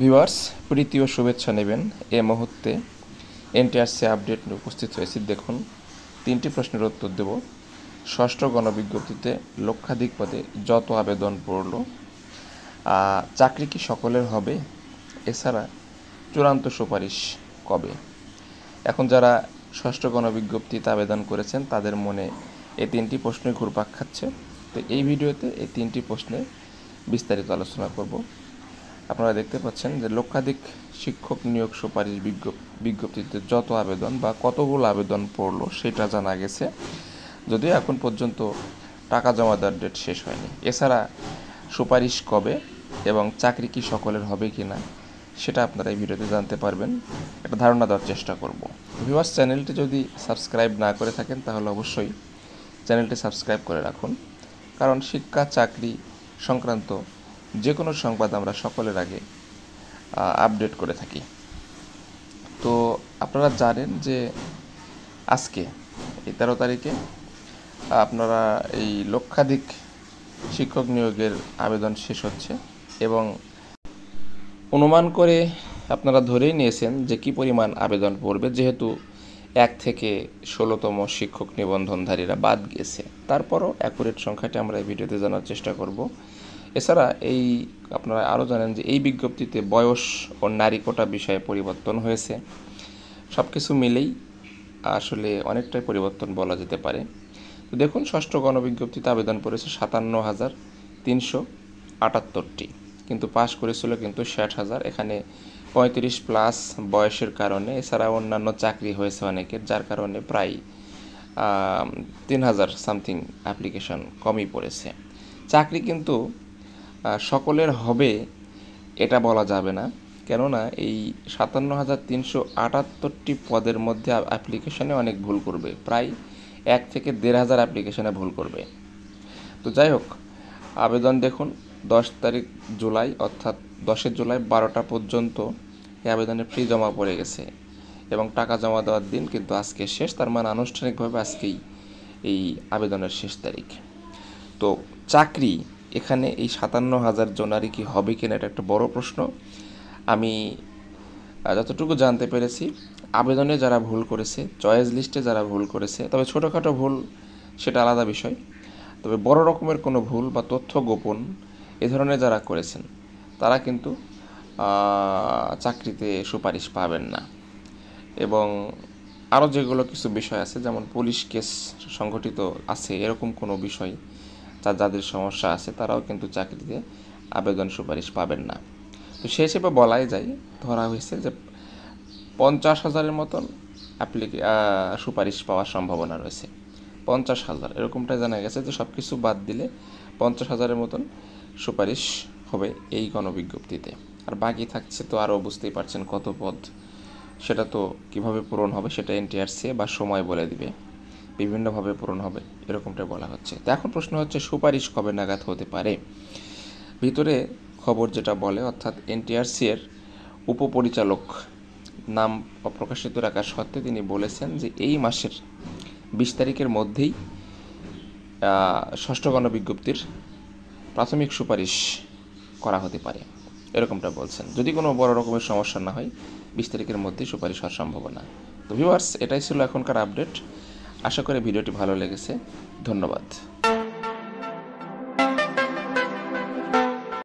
Viewers, প্রীতি ও শুভেচ্ছা নেবেন। এ মুহূর্তে এনটিআরসি আপডেট নিয়ে উপস্থিত হয়েছি। দেখুন, 3টি প্রশ্নের উত্তর দেব। ষষ্ঠ গণবিজ্ঞপ্তিতে লক্ষাধিক পদে যত আবেদন পড়ল, চাকরি কি সকলের হবে? এছাড়া চূড়ান্ত সুপারিশ কবে? এখন যারা ষষ্ঠ গণবিজ্ঞপ্তিতে আবেদন করেছেন তাদের মনে এই 3টি প্রশ্নই ঘুরপাক খাচ্ছে। তো এই ভিডিওতে এই 3টি প্রশ্নে বিস্তারিত আলোচনা করব। আপনারা দেখতে পাচ্ছেন যে লক্ষাধিক শিক্ষক নিয়োগ সুপারিশ বিজ্ঞপ্তিতে যত আবেদন বা কতগুলো আবেদন পড়লো সেটা জানা গেছে, যদিও এখন পর্যন্ত টাকা জমা দেওয়ার ডেট শেষ হয়নি। এছাড়া সুপারিশ কবে এবং চাকরি কি সকলের হবে কি না সেটা আপনারা এই ভিডিওতে জানতে পারবেন, একটা ধারণা দেওয়ার চেষ্টা করব। ভিউয়ার্স, চ্যানেলটি যদি সাবস্ক্রাইব না করে থাকেন তাহলে অবশ্যই চ্যানেলটি সাবস্ক্রাইব করে রাখুন, কারণ শিক্ষা চাকরি সংক্রান্ত যে কোনো সংবাদ আমরা সকলের আগে আপডেট করে থাকি। তো আপনারা জানেন যে আজকে এই 13 তারিখে আপনারা এই লক্ষাধিক শিক্ষক নিয়োগের আবেদন শেষ হচ্ছে এবং অনুমান করে আপনারা ধরেই নিয়েছেন যে কী পরিমাণ আবেদন পড়বে, যেহেতু 1 থেকে 16তম শিক্ষক নিবন্ধনধারীরা বাদ গেছে। তারপরও অ্যাকুরেট সংখ্যাটি আমরা এই ভিডিওতে জানার চেষ্টা করব। এছাড়া আপনারা আরও জানেন যে এই বিজ্ঞপ্তিতে বয়স ও নারী কোটা বিষয়ে পরিবর্তন হয়েছে। সব কিছু মিলেই আসলে অনেকটাই পরিবর্তন বলা যেতে পারে। তো দেখুন, ষষ্ঠ গণবিজ্ঞপ্তিতে আবেদন পড়েছে 57,378টি, কিন্তু পাশ করেছিল কিন্তু 60,000। এখানে 35+ বয়সের কারণে, এছাড়া অন্যান্য চাকরি হয়েছে অনেকের, যার কারণে প্রায় 3,000 সামথিং অ্যাপ্লিকেশন কমই পড়েছে। চাকরি কিন্তু সকলের হবে এটা বলা যাবে না, কেননা এই 57,378টি পদের মধ্যে অ্যাপ্লিকেশনে অনেক ভুল করবে, প্রায় 1 থেকে 1,500 অ্যাপ্লিকেশনে ভুল করবে। তো যাই হোক, আবেদন দেখুন 10 তারিখ জুলাই, অর্থাৎ 10 জুলাই 12টা পর্যন্ত এই আবেদনের ফি জমা পড়ে গেছে এবং টাকা জমা দেওয়ার দিন কিন্তু আজকে শেষ। তার মানে আনুষ্ঠানিকভাবে আজকেই এই আবেদনের শেষ তারিখ। তো চাকরি এখানে এই 57,000 জনারই কি হবে কিনা এটা একটা বড় প্রশ্ন। আমি যতটুকু জানতে পেরেছি, আবেদনে যারা ভুল করেছে, চয়েস লিস্টে যারা ভুল করেছে, তবে ছোটোখাটো ভুল সেটা আলাদা বিষয়, তবে বড় রকমের কোনো ভুল বা তথ্য গোপন এ ধরনের যারা করেছেন তারা কিন্তু চাকরিতে সুপারিশ পাবেন না। এবং আরও যেগুলো কিছু বিষয় আছে, যেমন পুলিশ কেস সংঘটিত আছে এরকম কোনো বিষয় যাদের সমস্যা আছে তারাও কিন্তু চাকরিতে আবেদন সুপারিশ পাবেন না। তো সেই হিসেবে বলাই যায়, ধরা হয়েছে যে 50,000-এর মতন সুপারিশ পাওয়ার সম্ভাবনা রয়েছে। 50,000 এরকমটাই জানা গেছে যে সব কিছু বাদ দিলে 50,000-এর মতন সুপারিশ হবে এই গণবিজ্ঞপ্তিতে। আর বাকি থাকছে তো আরও বুঝতেই পারছেন কত পদ, সেটা তো কিভাবে পূরণ হবে সেটা এনটিআরসি বা সময় বলে দিবে, বিভিন্নভাবে পূরণ হবে এরকমটাই বলা হচ্ছে। তো এখন প্রশ্ন হচ্ছে সুপারিশ কবে নাগাদ হতে পারে? ভিতরে খবর যেটা বলে, অর্থাৎ এনটিআরসি এর উপপরিচালক নাম অপ্রকাশিত রাখার সত্ত্বে তিনি বলেছেন যে এই মাসের 20 তারিখের মধ্যেই ষষ্ঠ গণবিজ্ঞপ্তির প্রাথমিক সুপারিশ করা হতে পারে, এরকমটা বলছেন। যদি কোনো বড় রকমের সমস্যা না হয় 20 তারিখের মধ্যেই সুপারিশ হওয়ার সম্ভাবনা। তো ভিউয়ার্স, এটাই ছিল এখনকার আপডেট। আশা করি ভিডিওটি ভালো লেগেছে। ধন্যবাদ।